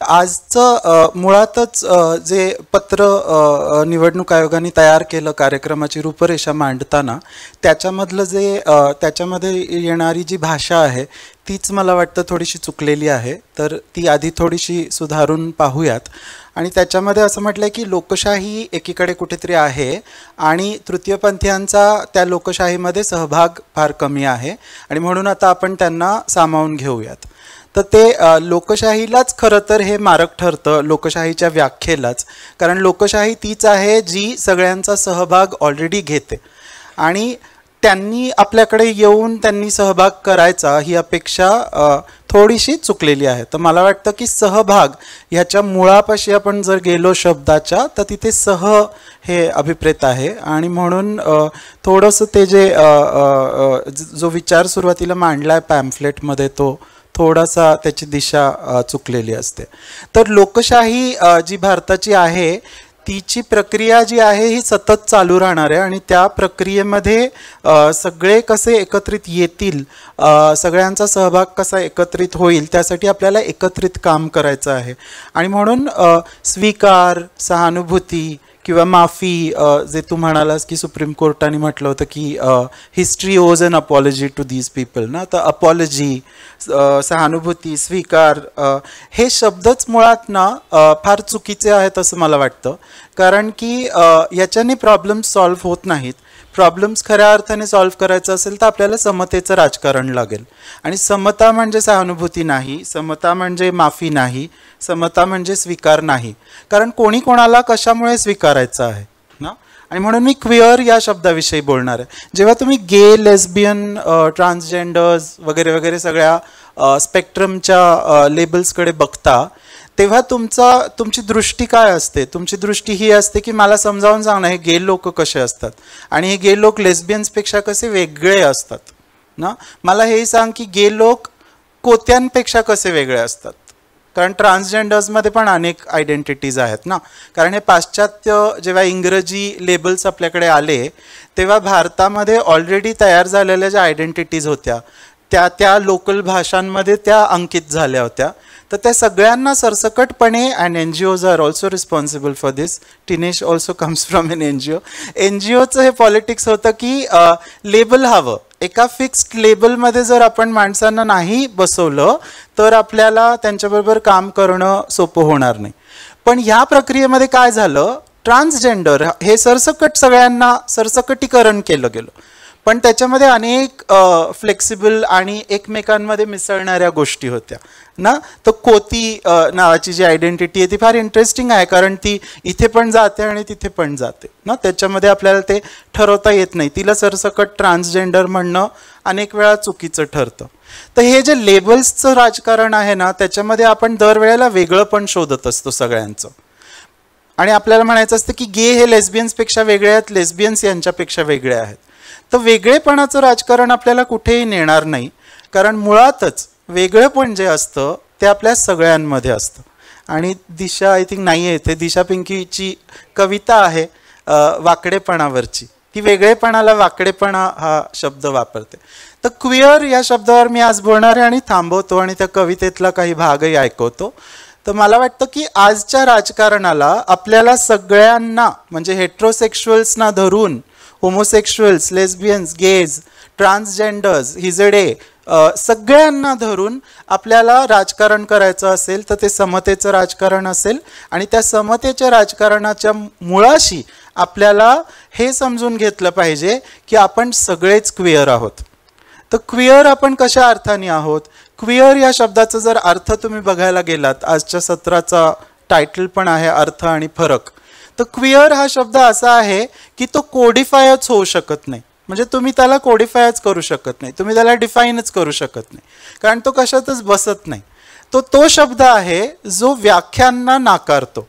आजचं मुळातच जे पत्र निवडणूक आयोगाने तयार केलं कार्यक्रमाची रूपरेषा मांडताना, त्याच्यामधलं जे त्याच्यामध्ये येणारी जी भाषा आहे तीच मला वाटतं थोडीशी चुकलेली आहे. तर ती आधी थोडीशी सुधारून पाहूयात. आणि त्याच्यामध्ये असं म्हटलं की लोकशाही एकीकडे कुठेतरी आहे आणि तृतीयपंथीयांचा त्या लोकशाहीमध्ये सहभाग फार कमी आहे आणि म्हणून आता आपण त्यांना सामावून घेऊयात. तर ते लोकशाहीलाच खरं तर हे मारक ठरतं, लोकशाहीच्या व्याख्येलाच. कारण लोकशाही तीच आहे जी सगळ्यांचा सहभाग ऑलरेडी घेते आणि त्यांनी आपल्याकडे येऊन त्यांनी सहभाग करायचा ही अपेक्षा थोडीशी चुकलेली आहे. तर मला वाटतं की सहभाग ह्याच्या मुळापाशी आपण जर गेलो शब्दाच्या, तर तिथे सह हे अभिप्रेत आहे आणि म्हणून थोडंसं ते जे जो विचार सुरुवातीला मांडला आहे पॅम्फलेटमध्ये तो थोडासा त्याची दिशा चुकलेली असते. तर लोकशाही जी भारताची आहे तिची प्रक्रिया जी आहे ही सतत चालू राहणार आहे आणि त्या प्रक्रियेमध्ये सगळे कसे एकत्रित येतील, सगळ्यांचा सहभाग कसा एकत्रित होईल, त्यासाठी आपल्याला एकत्रित काम करायचं आहे. आणि म्हणून स्वीकार, सहानुभूती किंवा माफी, जे तू म्हणालास की सुप्रीम कोर्टाने म्हटलं होतं की history owes an apology to these people ना, तर अपॉलॉजी, सहानुभूती, स्वीकार हे शब्दच मुळात ना फार चुकीचे आहेत असं मला वाटतं. कारण की याच्याने प्रॉब्लेम्स सॉल्व्ह होत नाहीत. प्रॉब्लेम्स खऱ्या अर्थाने सॉल्व्ह करायचं असेल तर आपल्याला समतेचं राजकारण लागेल. आणि समता म्हणजे सहानुभूती नाही, समता म्हणजे माफी नाही, समता म्हणजे स्वीकार नाही. कारण कोणी कोणाला कशामुळे स्वीकारायचं आहे ना. आणि म्हणून मी क्विअर या शब्दाविषयी बोलणार आहे. जेव्हा तुम्ही गे, लेस्बियन, ट्रान्सजेंडर्स वगैरे वगैरे सगळ्या स्पेक्ट्रमच्या लेबल्सकडे बघता, तेव्हा तुमची दृष्टी काय असते? तुमची दृष्टी ही असते की मला समजावून सांगणं हे गे लोक कसे असतात आणि हे गे लोक लेस्बियन्सपेक्षा कसे वेगळे असतात ना. मला हेही सांग की गे लोक कोत्यांपेक्षा कसे वेगळे असतात. कारण ट्रान्सजेंडर्समध्ये पण अनेक आयडेंटिटीज आहेत ना. कारण हे पाश्चात्य जेव्हा इंग्रजी लेबल्स आपल्याकडे आले तेव्हा भारतामध्ये ऑलरेडी तयार झालेल्या ज्या आयडेंटिटीज होत्या त्या लोकल भाषांमध्ये त्या अंकित झाल्या होत्या. तर त्या सगळ्यांना सरसकटपणे, and NGOs are also responsible for this. Tinesh also comes from an NGO. NGOचं हे पॉलिटिक्स होतं की लेबल हवं. एका फिक्स्ड लेबलमध्ये जर आपण माणसांना नाही बसवलं तर आपल्याला त्यांच्याबरोबर काम करणं सोपं होणार नाही. पण ह्या प्रक्रियेमध्ये काय झालं, ट्रान्सजेंडर हे सरसकट सगळ्यांना सरसकटीकरण केलं गेलं. पण त्याच्यामध्ये अनेक फ्लेक्सिबल आणि एकमेकांमध्ये मिसळणाऱ्या गोष्टी होत्या ना. तर कोती नावाची जी आयडेंटिटी आहे ती फार इंटरेस्टिंग आहे, कारण ती इथे पण जाते आणि तिथे पण जाते ना. त्याच्यामध्ये आपल्याला ते ठरवता येत नाही. तिला सरसकट ट्रान्सजेंडर म्हणणं अनेक वेळा चुकीचं ठरतं. तर हे जे लेबल्सचं राजकारण आहे ना, त्याच्यामध्ये आपण दरवेळेला वेगळं पण शोधत असतो सगळ्यांचं. आणि आपल्याला म्हणायचं असतं की गे हे लेस्बियन्सपेक्षा वेगळे आहेत, लेस्बियन्स यांच्यापेक्षा वेगळे आहेत. तर वेगळेपणाचं राजकारण आपल्याला कुठेही नेणार नाही. कारण मुळातच वेगळेपण जे असतं ते आपल्या सगळ्यांमध्ये असतं. आणि दिशा आय थिंक नाही आहे इथे, दिशा पिंकीची कविता आहे वाकडेपणावरची. ती वेगळेपणाला वाकडेपणा हा शब्द वापरते. तर क्विअर या शब्दावर मी आज बोलणार आहे आणि थांबवतो आणि त्या कवितेतला काही भागही ऐकवतो. तर मला वाटतं की आजच्या राजकारणाला आपल्याला सगळ्यांना, म्हणजे हेट्रोसेक्शुअल्सना धरून होमोसेक्शुअल्स, लेस्बियन्स, गेज, ट्रान्सजेंडर्स, हिजडे सगळ्यांना धरून आपल्याला राजकारण करायचं असेल तर ते समतेचं राजकारण असेल. आणि त्या समतेच्या राजकारणाच्या मुळाशी आपल्याला हे समजून घेतलं पाहिजे की आपण सगळेच क्विअर आहोत. तर क्विअर आपण कशा अर्थाने आहोत? क्विअर या शब्दाचा जर अर्थ तुम्ही बघायला गेलात, आजच्या सत्राचा टायटल पण आहे अर्थ आणि फरक. तर क्विअर हा शब्द असा आहे की तो कोडिफायच होऊ शकत नाही. म्हणजे तुम्ही त्याला कोडिफायच करू शकत नाही, तुम्ही त्याला डिफाईनच करू शकत नाही, कारण तो कशातच बसत नाही. तो शब्द आहे जो व्याख्यांना नाकारतो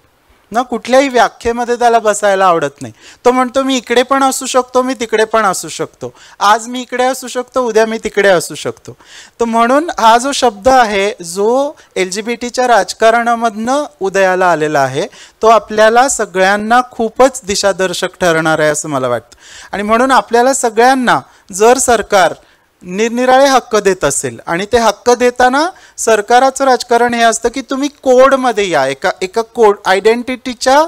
ना. कुठल्याही व्याख्येमध्ये त्याला बसायला आवडत नाही. तो म्हणतो मी इकडे पण असू शकतो, मी तिकडे पण असू शकतो, आज मी इकडे असू शकतो, उद्या मी तिकडे असू शकतो. तर म्हणून हा जो शब्द आहे जो LGBTच्या राजकारणामधनं उदयाला आलेला आहे तो आपल्याला सगळ्यांना खूपच दिशादर्शक ठरणार आहे असं मला वाटतं. आणि म्हणून आपल्याला सगळ्यांना, जर सरकार निरनिराळे हक्क देत असेल आणि ते हक्क देताना सरकाराचं राजकारण हे असतं की तुम्ही कोडमध्ये या, एका कोड आयडेंटिटीच्या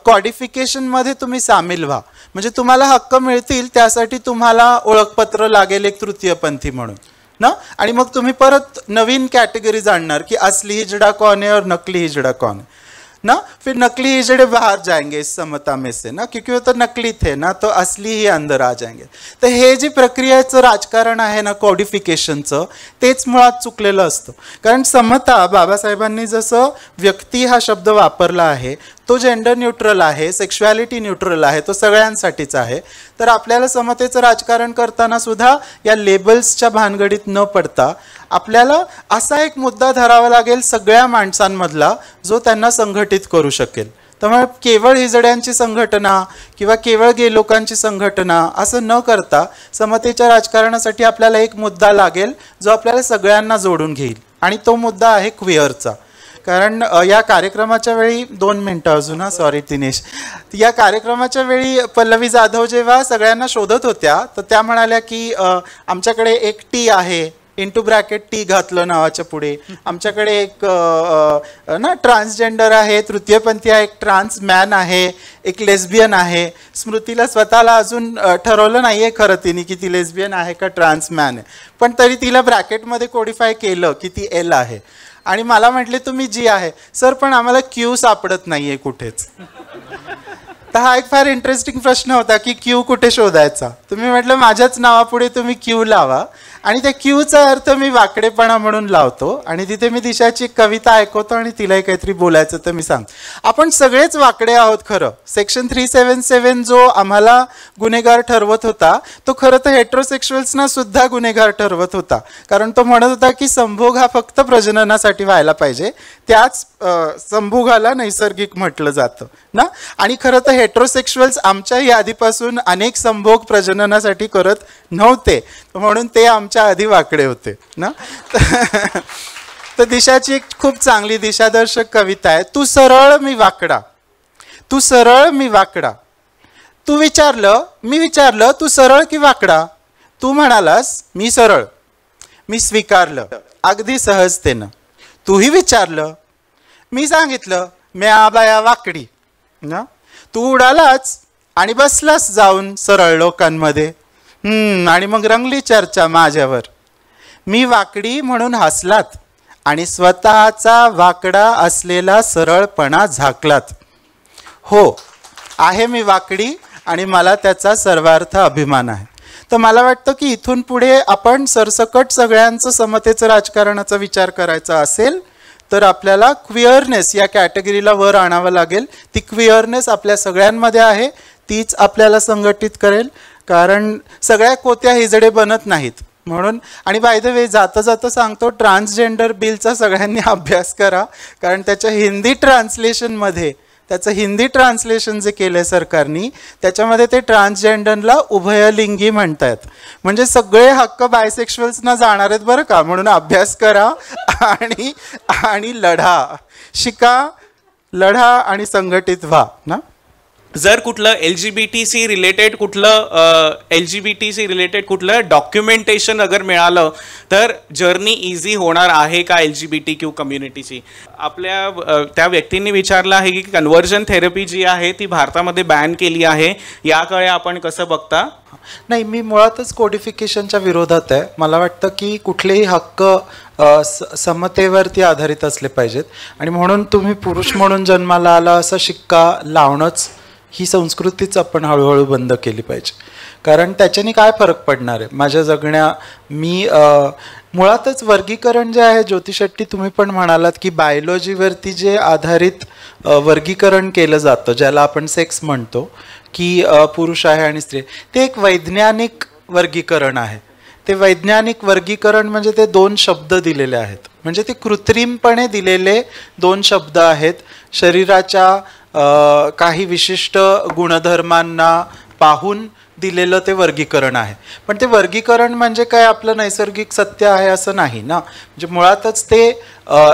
कॉडिफिकेशनमध्ये तुम्ही सामील व्हा. म्हणजे तुम्हाला हक्क मिळतील त्यासाठी तुम्हाला ओळखपत्र लागेल एक तृतीयपंथी म्हणून ना. आणि मग तुम्ही परत नवीन कॅटेगरी जाणणार की असली हिजड़ा कौन है और नकली हिजड़ा कौन है ना. फिर नकली हिजड़े बाहर जाएंगे इस समता में से ना, क्योंकि वो तो नकली थे ना, तो असली ही अंदर आ जाएंगे. तर हे जी प्रक्रियेचं राजकारण आहे ना कॉडिफिकेशनचं, तेच मुळात चुकलेलं असतं. कारण समता बाबासाहेबांनी जसं व्यक्ती हा शब्द वापरला आहे तो जेंडर न्यूट्रल आहे, सेक्शुअलिटी न्यूट्रल आहे, तो सगळ्यांसाठीच आहे. तर आपल्याला समतेचं राजकारण करताना सुद्धा या लेबल्सच्या भानगडीत न पडता आपल्याला असा एक मुद्दा धरावा लागेल सगळ्या माणसांमधला जो त्यांना संघटित करू शकेल. त्यामुळे केवळ हिजड्यांची संघटना किंवा केवळ गे लोकांची संघटना असं न करता समतेच्या राजकारणासाठी आपल्याला एक मुद्दा लागेल जो आपल्याला सगळ्यांना जोडून घेईल, आणि तो मुद्दा आहे क्विअरचा. कारण या कार्यक्रमाच्या वेळी 2 मिनटं अजून, सॉरी दिनेश, या कार्यक्रमाच्या वेळी पल्लवी जाधव जेव्हा सगळ्यांना शोधत होत्या तर त्या म्हणाल्या की आमच्याकडे एक टी आहे, इंटू ब्रॅकेट टी घातलं नावाच्या पुढे, आमच्याकडे एक ना ट्रान्सजेंडर आहे, तृतीयपंथी आहे, एक ट्रान्स मॅन आहे, एक लेस्बियन आहे. स्मृतीला स्वतःला अजून ठरवलं नाही आहे खरं तिने की ती लेस्बियन आहे का ट्रान्स मॅन आहे, पण तरी तिला ब्रॅकेटमध्ये कोडिफाय केलं की ती एल आहे. आणि मला म्हटले तुम्ही जी आहे. सर पण आम्हाला क्यू सापडत नाही आहे कुठेच. तर हा एक फार इंटरेस्टिंग प्रश्न होता की क्यू कुठे शोधायचा. तुम्ही म्हटलं माझ्याच नावापुढे तुम्ही क्यू लावा, आणि त्या क्यूचा अर्थ मी वाकडेपणा म्हणून लावतो, आणि तिथे मी दिशाची एक कविता ऐकवतो आणि तिलाही काहीतरी बोलायचं तर मी सांगतो. आपण सगळेच वाकडे आहोत खरं. सेक्शन 377 जो आम्हाला गुन्हेगार ठरवत होता तो खरं तर हेट्रोसेक्शुअल्सना सुद्धा गुन्हेगार ठरवत होता. कारण तो म्हणत होता की संभोग हा फक्त प्रजननासाठी व्हायला पाहिजे, त्याच संभोगाला नैसर्गिक म्हटलं जातं ना. आणि खरं तर हेट्रोसेक्शुअल्स आमच्याही आधीपासून अनेक संभोग प्रजननासाठी करत नव्हते, म्हणून ते आमच्या आधी वाकडे होते ना. तर दिशाची एक खूप चांगली दिशादर्शक कविता आहे. तू सरळ मी वाकडा, तू सरळ मी वाकडा, तू विचारलं मी विचारलं तू सरळ की वाकडा, तू म्हणालास मी सरळ, मी स्वीकारलं अगदी सहजतेनं. तूही विचारलं मी सांगितलं म्या बाया वाकडी ना. तू उडालाच आणि बसलास जाऊन सरळ लोकांमध्ये, आणि मग रंगली चर्चा माझ्यावर. मी वाकडी म्हणून हसलात आणि स्वतःचा वाकडा असलेला सरळपणा झाकलात. हो आहे मी वाकडी आणि मला त्याचा सर्वार्थ अभिमान आहे. तर मला वाटतं की इथून पुढे आपण सरसकट सगळ्यांचं समतेचं राजकारणाचा विचार करायचा असेल तर आपल्याला क्विअरनेस या कॅटेगरीला वर आणावं लागेल. ती क्विअरनेस आपल्या सगळ्यांमध्ये आहे, तीच आपल्याला संघटित करेल. कारण सगळ्या कोत्या हिजडे बनत नाहीत म्हणून. आणि बाय द वे जाता जाता सांगतो, ट्रान्सजेंडर बिलचा सगळ्यांनी अभ्यास करा, कारण त्याच्या हिंदी ट्रान्सलेशनमध्ये त्याचं हिंदी ट्रान्सलेशन जे केलं आहे सरकारनी त्याच्यामध्ये ते ट्रान्सजेंडरला उभयलिंगी म्हणतात. म्हणजे सगळे हक्क बायसेक्शुअल्सना जाणार आहेत बरं का. म्हणून अभ्यास करा आणि लढा, शिका, लढा आणि संघटित व्हा ना. जर कुठलं LGBTC रिलेटेड कुठलं डॉक्युमेंटेशन अगर मिळालं तर जर्नी इझी होणार आहे का LGBTQ कम्युनिटीची. आपल्या त्या व्यक्तींनी विचारलं आहे की कन्व्हर्जन थेरपी जी आहे ती भारतामध्ये बॅन केली आहे, याकडे आपण कसं बघता. नाही, मी मुळातच कोडिफिकेशनच्या विरोधात आहे. मला वाटतं की कुठलेही हक्क समतेवरती आधारित असले पाहिजेत, आणि म्हणून तुम्ही पुरुष म्हणून जन्माला आला असा शिक्का लावणंच ही संस्कृतीच आपण हळूहळू बंद केली पाहिजे. कारण त्याच्याने काय फरक पडणार आहे माझ्या जगण्या. मी मुळातच वर्गीकरण जे आहे, ज्योती शेट्टी तुम्ही पण म्हणालात की बायोलॉजीवरती जे आधारित वर्गीकरण केलं जातं ज्याला आपण सेक्स म्हणतो की पुरुष आहे आणि स्त्री, ते एक वैज्ञानिक वर्गीकरण आहे. ते वैज्ञानिक वर्गीकरण म्हणजे ते 2 शब्द दिलेले आहेत, म्हणजे ते कृत्रिमपणे दिलेले 2 शब्द आहेत. शरीराच्या काही विशिष्ट गुणधर्मांना पाहून दिलेलं ते वर्गीकरण आहे. पण ते वर्गीकरण म्हणजे काय आपलं नैसर्गिक सत्य आहे असं नाही ना. म्हणजे मुळातच ते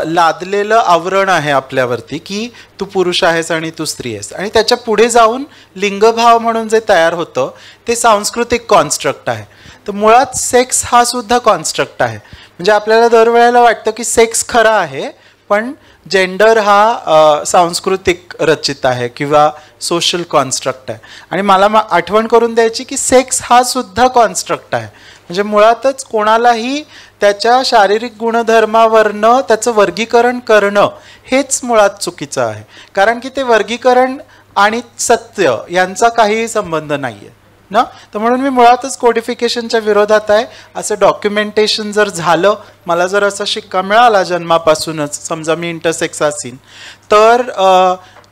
लादलेलं आवरण आहे आपल्यावरती की तू पुरुष आहेस आणि तू स्त्री आहेस. आणि त्याच्या पुढे जाऊन लिंगभाव म्हणून जे तयार होतं ते सांस्कृतिक कॉन्स्ट्रक्ट आहे. तर मुळात सेक्स हा सुद्धा कॉन्स्ट्रक्ट आहे. म्हणजे आपल्याला दरवेळेला वाटतं की सेक्स खरा आहे, पण जेंडर हा सांस्कृतिक रचित आहे किंवा सोशल कॉन्स्ट्रक्ट आहे. आणि मला आठवण करून द्यायची की सेक्स हा सुद्धा कॉन्स्ट्रक्ट आहे. म्हणजे मुळातच कोणालाही त्याच्या शारीरिक गुणधर्मावरनं त्याचं वर्गीकरण करणं हेच मुळात चुकीचं आहे. कारण की ते वर्गीकरण आणि सत्य यांचा काहीही संबंध नाही आहे ना. तर म्हणून मी मुळातच कोडिफिकेशनच्या विरोधात आहे. असं डॉक्युमेंटेशन जर झालं, मला जर असा शिक्का मिळाला जन्मापासूनच, समजा मी इंटरसेक्स असीन, तर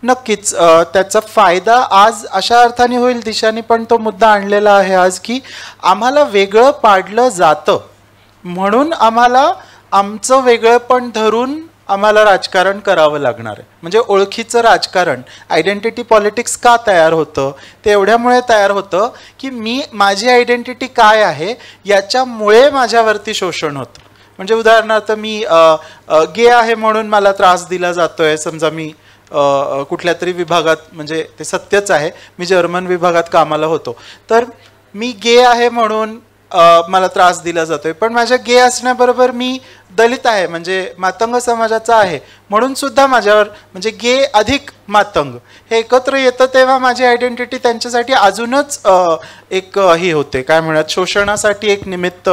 नक्कीच त्याचा फायदा आज अशा अर्थाने होईल, दिशाने पण तो मुद्दा आणलेला आहे आज, की आम्हाला वेगळं पाडलं जातं म्हणून आम्हाला आमचं वेगळेपण धरून आम्हाला राजकारण करावं लागणार आहे. म्हणजे ओळखीचं राजकारण, आयडेंटिटी पॉलिटिक्स का तयार होतं? ते एवढ्यामुळे तयार होतं की माझी आयडेंटिटी काय आहे याच्यामुळे माझ्यावरती शोषण होतं. म्हणजे उदाहरणार्थ मी गे आहे म्हणून मला त्रास दिला जातोय. समजा मी कुठल्या तरी विभागात, म्हणजे ते सत्यच आहे, मी जर्मन विभागात कामाला होतो, तर मी गे आहे म्हणून मला त्रास दिला जातोय, पण माझ्या गे असण्याबरोबर मी दलित आहे, म्हणजे मातंग समाजाचा आहे, म्हणून सुद्धा माझ्यावर, म्हणजे गे अधिक मातंग हे एकत्र येतं, तेव्हा माझी आयडेंटिटी त्यांच्यासाठी अजूनच एक ही होते, काय म्हणतात, शोषणासाठी एक निमित्त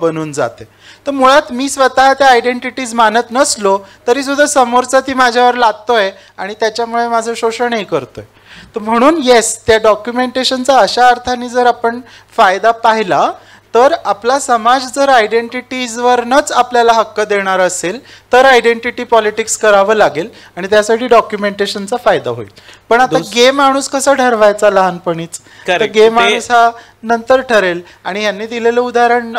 बनून जाते. तर मुळात मी स्वतः त्या आयडेंटिटीज मानत नसलो तरी सुद्धा समोरचा ती माझ्यावर लादतोय आणि त्याच्यामुळे माझं शोषणही करतोय. तर म्हणून येस, त्या डॉक्युमेंटेशनचा अशा अर्थाने जर आपण फायदा पाहिला, तर आपला समाज जर आयडेंटिटीजवरनच आपल्याला हक्क देणार असेल तर आयडेंटिटी पॉलिटिक्स करावं लागेल आणि त्यासाठी डॉक्युमेंटेशनचा फायदा होईल. पण आता गे माणूस कसा ठरवायचा लहानपणीच? तर गे माणूस हा नंतर ठरेल. आणि यांनी दिलेलं उदाहरण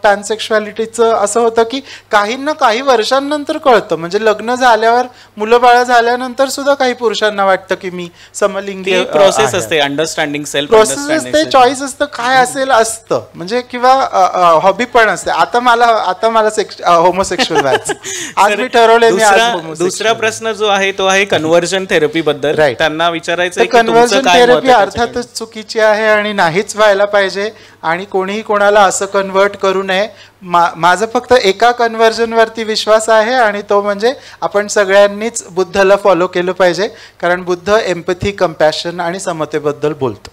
पॅनसेक्शुअलिटीचं असं होतं की काहींना काही वर्षांनंतर कळतं. म्हणजे लग्न झाल्यावर, मुलं बाळं झाल्यानंतर सुद्धा काही पुरुषांना वाटतं की मी समलिंगी. प्रोसेस असते, अंडरस्टँडिंग, सेल्फ प्रोसेस असते, चॉईस असतं, काय असेल असतं, म्हणजे किंवा हॉबी पण असते. आता मला होमोसेक्शुअल व्हायचं, आज मी ठरवलंय मी आज होमोसेक्शुअल. दुसरा प्रश्न जो आहे तो आहे कन्व्हर्जन थेरपी बद्दल. त्यांना विचारायचं, कन्व्हर्जन थेरपी अर्थातच चुकीची आहे आणि नाहीच व्हायला पाहिजे आणि कोणीही कोणाला असं कन्व्हर्ट करू नये. माझं फक्त एका कन्व्हर्जनवरती विश्वास आहे आणि तो म्हणजे आपण सगळ्यांनीच बुद्धला फॉलो केलं पाहिजे, कारण बुद्ध एम्पथी, कंपॅशन आणि समतेबद्दल बोलतो.